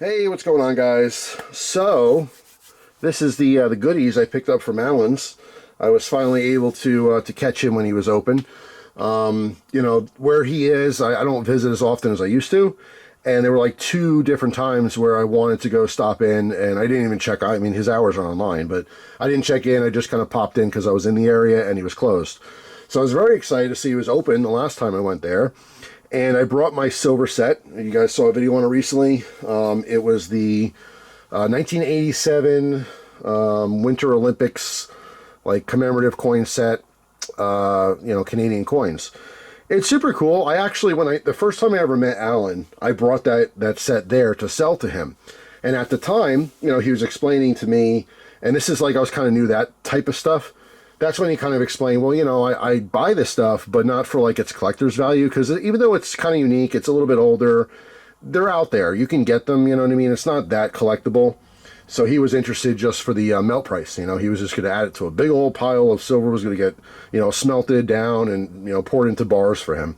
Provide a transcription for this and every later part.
Hey, what's going on, guys? So, this is the goodies I picked up from Allen's. I was finally able to catch him when he was open. You know, where he is, I don't visit as often as I used to. And there were like two different times where I wanted to go stop in, and I didn't even check. I mean, his hours are online, but I didn't check in. I just kind of popped in because I was in the area and he was closed. So I was very excited to see he was open the last time I went there. And I brought my silver set. You guys saw a video on it recently. It was the 1987 Winter Olympics, like, commemorative coin set, you know, Canadian coins. It's super cool. I actually, the first time I ever met Allen, I brought that set there to sell to him. And at the time, you know, he was explaining to me, and this is like, I was kind of new that type of stuff. That's when he kind of explained, well, you know, I buy this stuff, but not for like its collector's value, because even though it's kind of unique, it's a little bit older, they're out there. You can get them, you know what I mean? It's not that collectible. So he was interested just for the melt price. You know, he was just going to add it to a big old pile of silver, was going to get, you know, smelted down and, you know, poured into bars for him.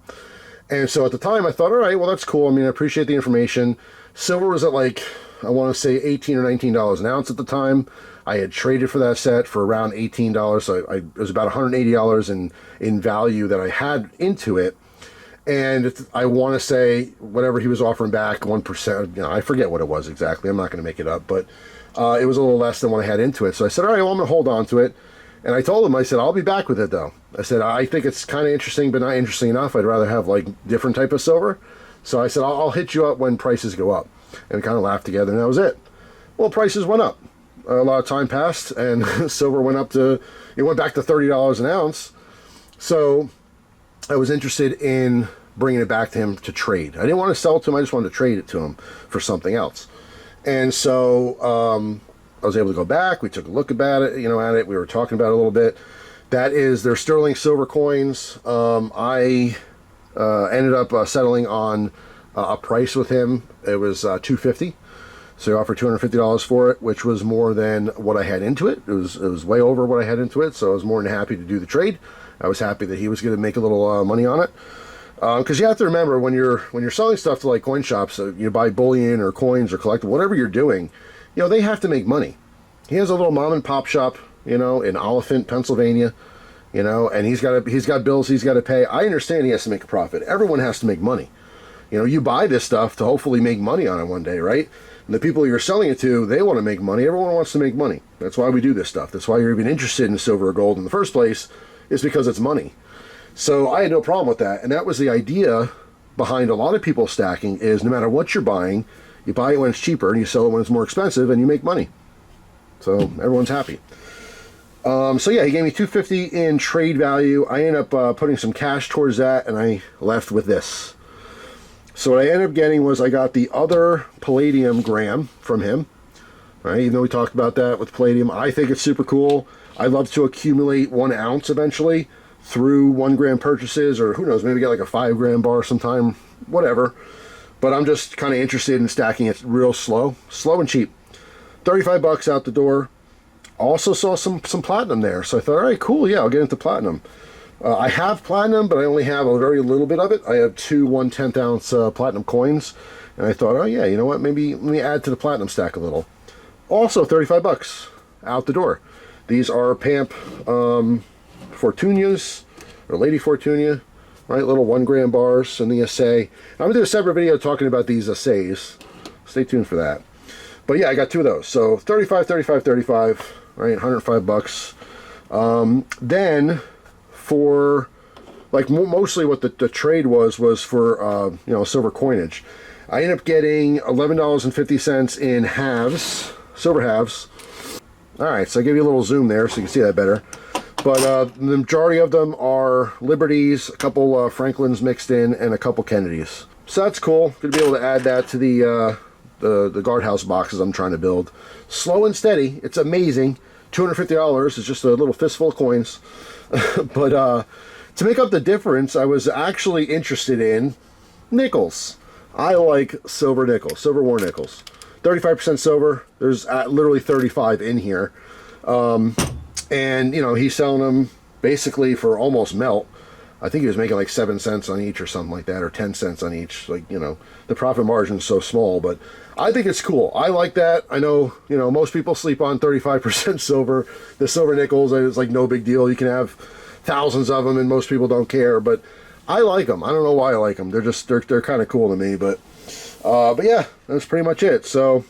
And so at the time I thought, all right, well, that's cool. I mean, I appreciate the information. Silver was at like, I want to say $18 or $19 an ounce at the time. I had traded for that set for around $18, so it was about $180 in value that I had into it. And I want to say whatever he was offering back, 1%, you know, I forget what it was exactly. I'm not going to make it up, but it was a little less than what I had into it. So I said, all right, well, I'm going to hold on to it. And I told him, I said, I'll be back with it, though. I said, I think it's kind of interesting, but not interesting enough. I'd rather have, like, different type of silver. So I said, I'll hit you up when prices go up. And we kind of laughed together, and that was it. Well, prices went up. A lot of time passed, and silver went up to, it went back to $30 an ounce. So I was interested in bringing it back to him to trade. I didn't want to sell it to him. I just wanted to trade it to him for something else. And so I was able to go back. We took a look about it, you know, at it. We were talking about it a little bit. That is their sterling silver coins. I ended up settling on a price with him. It was $250. So he offered $250 for it, which was more than what I had into it. It was way over what I had into it, so I was more than happy to do the trade. I was happy that he was going to make a little money on it. Because you have to remember, when you're selling stuff to like coin shops, you buy bullion or coins or collectible, whatever you're doing, you know, they have to make money. He has a little mom and pop shop, you know, in Oliphant, Pennsylvania, you know, and he's got bills he's got to pay. I understand he has to make a profit. Everyone has to make money. You know, you buy this stuff to hopefully make money on it one day, right? And the people you're selling it to, they want to make money. Everyone wants to make money. That's why we do this stuff. That's why you're even interested in silver or gold in the first place, is because it's money. So I had no problem with that. And that was the idea behind a lot of people stacking, is no matter what you're buying, you buy it when it's cheaper and you sell it when it's more expensive, and you make money. So everyone's happy. So yeah, he gave me $250 in trade value. I ended up putting some cash towards that, and I left with this. So what I ended up getting was, I got the other Palladium gram from him, right? Even though we talked about that with Palladium, I think it's super cool. I'd love to accumulate 1 ounce eventually through 1 gram purchases, or who knows, maybe get like a 5 gram bar sometime, whatever. But I'm just kind of interested in stacking it real slow and cheap. 35 bucks out the door. Also saw some platinum there, so I thought, all right, cool, yeah, I'll get into platinum. I have platinum, but I only have a very little bit of it. I have 2 1/10 ounce platinum coins, and I thought, oh yeah, you know what, maybe let me add to the platinum stack a little. Also 35 bucks out the door. These are Pamp Fortunias, or Lady Fortunia, right? Little 1 gram bars in the assay. I'm gonna do a separate video talking about these assays. Stay tuned for that. But yeah, I got 2 of those. So 35, 35, 35, right? 105 bucks. Then for, like, mostly what the trade was for you know, silver coinage. I ended up getting $11.50 in halves, silver halves. All right, so I give you a little zoom there so you can see that better. But the majority of them are Liberties, a couple Franklins mixed in, and a couple Kennedys. So that's cool. Gonna be able to add that to the guardhouse boxes I'm trying to build. Slow and steady. It's amazing. $250 is just a little fistful of coins. But to make up the difference, I was actually interested in nickels. I like silver nickels, silver war nickels. 35% silver. There's literally 35 in here. And, you know, he's selling them basically for almost melt. I think he was making like 7 cents on each or something like that, or 10 cents on each. Like, you know, the profit margin's so small, but I think it's cool. I like that. I know, you know, most people sleep on 35% silver. The silver nickels, it's like no big deal. You can have thousands of them and most people don't care, but I like them. I don't know why I like them. They're kind of cool to me, but yeah, that's pretty much it. So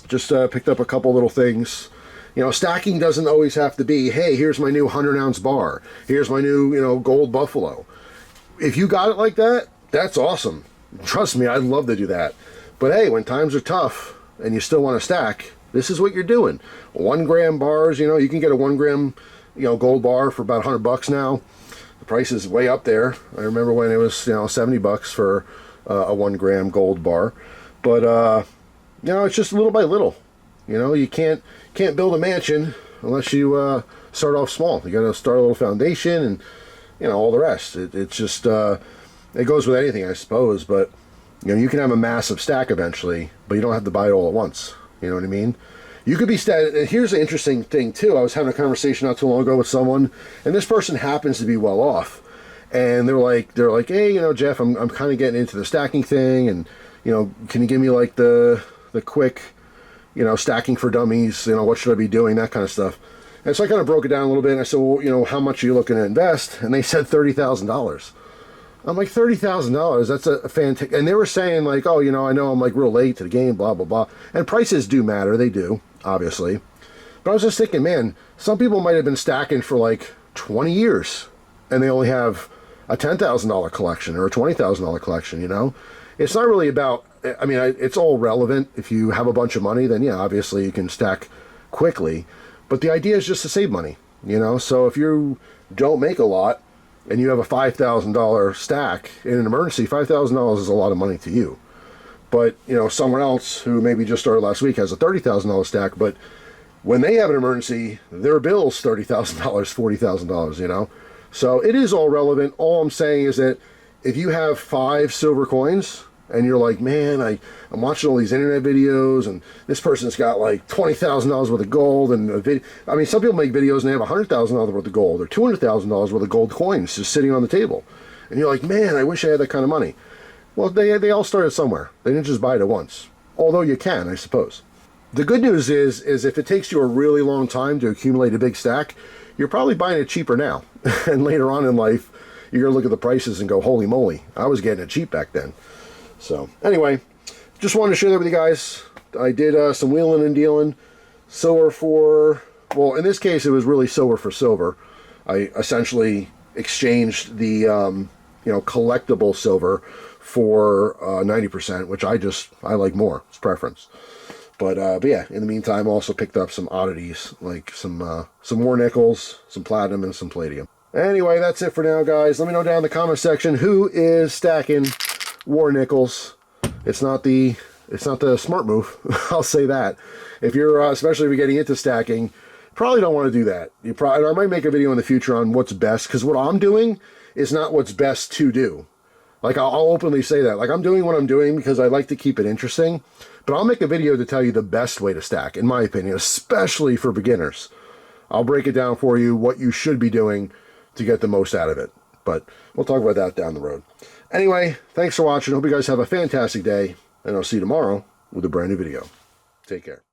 just picked up a couple little things. You know, stacking doesn't always have to be, hey, here's my new 100-ounce bar. Here's my new, you know, gold buffalo. If you got it like that, that's awesome. Trust me, I'd love to do that. But hey, when times are tough and you still want to stack, this is what you're doing. 1 gram bars, you know, you can get a 1 gram, you know, gold bar for about $100 now. The price is way up there. I remember when it was, you know, $70 for a 1 gram gold bar. But, you know, it's just little by little. You know, you can't build a mansion unless you start off small. You got to start a little foundation and, you know, all the rest. It's just, it goes with anything, I suppose, but you know, you can have a massive stack eventually, but you don't have to buy it all at once. You know what I mean? You could be here's the interesting thing too. I was having a conversation not too long ago with someone, and this person happens to be well off, and they're like, hey, you know, Jeff, I'm kind of getting into the stacking thing, and you know, can you give me like the quick, you know, stacking for dummies? You know, what should I be doing? That kind of stuff. And so I kind of broke it down a little bit, and I said, well, you know, how much are you looking to invest? And they said $30,000. I'm like, $30,000, that's a fantastic, and they were saying like, oh, you know, I know I'm like real late to the game, blah, blah, blah. And prices do matter, they do, obviously. But I was just thinking, man, some people might have been stacking for like 20 years, and they only have a $10,000 collection or a $20,000 collection, you know? It's not really about, I mean, it's all relevant. If you have a bunch of money, then yeah, obviously you can stack quickly. But the idea is just to save money, you know? So if you don't make a lot, and you have a $5,000 stack in an emergency, $5,000 is a lot of money to you. But, you know, someone else who maybe just started last week has a $30,000 stack, but when they have an emergency, their bill's $30,000, $40,000, you know? So it is all relevant. All I'm saying is that if you have 5 silver coins, and you're like, man, I'm watching all these internet videos, and this person's got like $20,000 worth of gold, and a video. I mean, some people make videos and they have $100,000 worth of gold or $200,000 worth of gold coins just sitting on the table, and you're like, man, I wish I had that kind of money. Well, they all started somewhere. They didn't just buy it at once, although you can, I suppose. The good news is if it takes you a really long time to accumulate a big stack, you're probably buying it cheaper now, and later on in life, you're gonna look at the prices and go, holy moly, I was getting it cheap back then. So anyway, just wanted to share that with you guys. I did some wheeling and dealing. Silver for, well, in this case, it was really silver for silver. I essentially exchanged the, you know, collectible silver for 90%, which I like more. It's preference. But yeah, in the meantime, I also picked up some oddities, like some more nickels, some platinum, and some palladium. Anyway, that's it for now, guys. Let me know down in the comment section who is stacking war nickels. It's not the smart move. I'll say that. If you're especially if you're getting into stacking, probably don't want to do that. I might make a video in the future on what's best, because what I'm doing is not what's best to do. Like, I'll openly say that. Like, I'm doing what I'm doing because I like to keep it interesting, but I'll make a video to tell you the best way to stack, in my opinion, especially for beginners. I'll break it down for you, what you should be doing to get the most out of it. But we'll talk about that down the road. Anyway, thanks for watching. Hope you guys have a fantastic day, and I'll see you tomorrow with a brand new video. Take care.